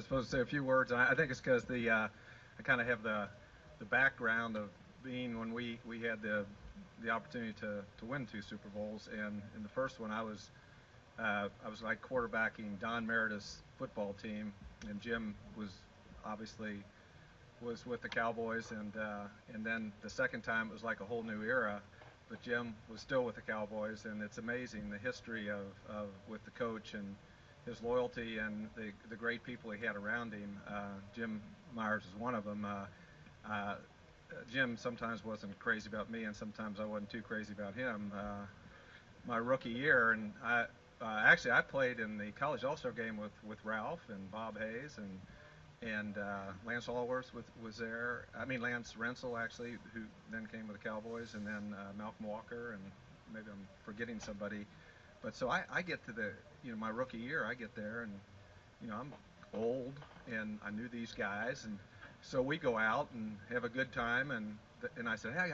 supposed to say a few words, and I think it's because I kind of have the background of being when we had the opportunity to win 2 Super Bowls, and in the first one I was like quarterbacking Don Meredith's football team, and Jim was obviously with the Cowboys, and then the second time it was like a whole new era, but Jim was still with the Cowboys, and it's amazing the history of with the coach and his loyalty and the great people he had around him. Jim Myers is one of them. Jim sometimes wasn't crazy about me, and sometimes I wasn't too crazy about him. My rookie year, and actually I played in the college all-star game with Ralph and Bob Hayes and Lance Allworth was there. I mean Lance Rensel actually, who then came with the Cowboys, and then Malcolm Walker, and maybe I'm forgetting somebody. But so I get to my rookie year, I get there, and I'm old, and I knew these guys, and so we go out and have a good time, and I said, hey,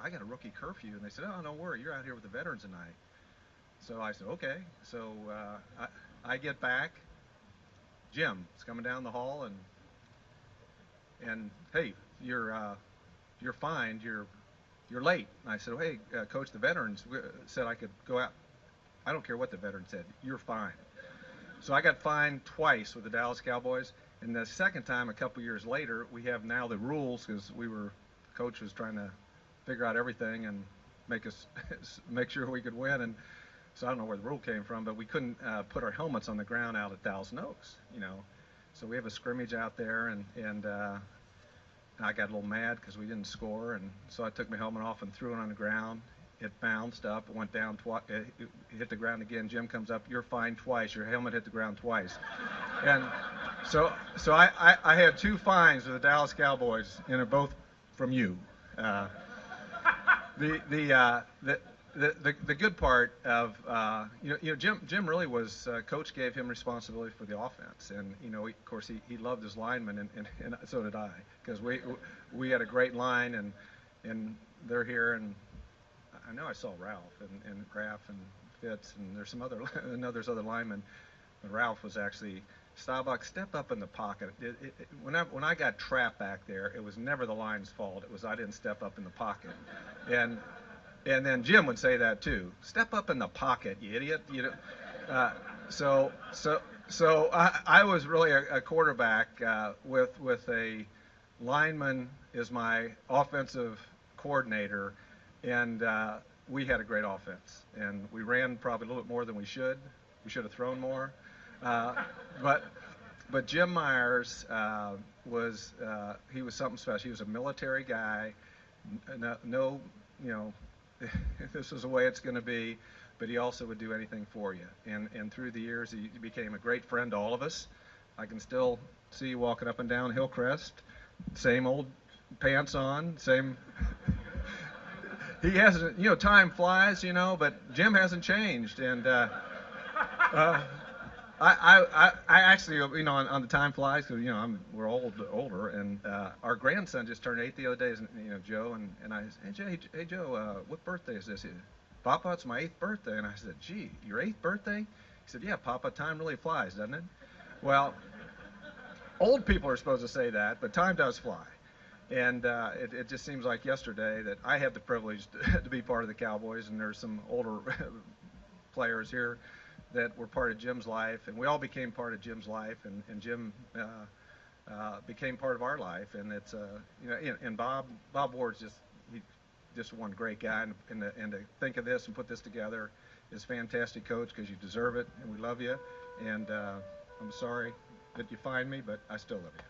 I got a rookie curfew, and they said, oh, don't worry, you're out here with the veterans tonight. So I said, okay. So I get back, Jim is coming down the hall, and hey, you're fined, you're late. And I said, hey, Coach, the veterans said I could go out. I don't care what the veteran said, you're fined. So I got fined twice with the Dallas Cowboys, and the second time, a couple years later, we have now the rules, because Coach was trying to figure out everything and make sure we could win, and so I don't know where the rule came from, but we couldn't put our helmets on the ground out at Thousand Oaks, So we have a scrimmage out there, and I got a little mad because we didn't score, and so I took my helmet off and threw it on the ground. It bounced up, it went down twice, it hit the ground again. Jim comes up, you're fined twice, your helmet hit the ground twice. And so I had 2 fines with the Dallas Cowboys, and they're both from you. The good part of Jim really was Coach gave him responsibility for the offense, and of course he loved his linemen, and so did I, because we had a great line, and they're here, and I know I saw Ralph and Graf and Fitz, and there's some other other linemen, but Ralph was actually Staubach. Step up in the pocket. When I got trapped back there, it was never the line's fault. It was I didn't step up in the pocket, and then Jim would say that too. Step up in the pocket, you idiot. So I was really a quarterback with a lineman as my offensive coordinator, and we had a great offense, and we ran probably a little bit more than we should. We should have thrown more, but Jim Myers was something special. He was a military guy. No, this is the way it's going to be, but he also would do anything for you. And through the years, he became a great friend to all of us. I can still see you walking up and down Hillcrest, same old pants on, same. He hasn't, time flies, but Jim hasn't changed. And I actually, on the time flies, because we're older, and our grandson just turned 8 the other day, Joe, and I said, hey Joe, what birthday is this? Papa, it's my 8th birthday. And I said, gee, your 8th birthday? He said, yeah, Papa, time really flies, doesn't it? Well, old people are supposed to say that, but time does fly. And it just seems like yesterday that I had the privilege to be part of the Cowboys, and there's some older players here that were part of Jim's life, and we all became part of Jim's life, and Jim became part of our life. And it's and Bob Ward's just one great guy, and to think of this and put this together is fantastic, Coach, because you deserve it, and we love you. And I'm sorry that you fined me, but I still love you.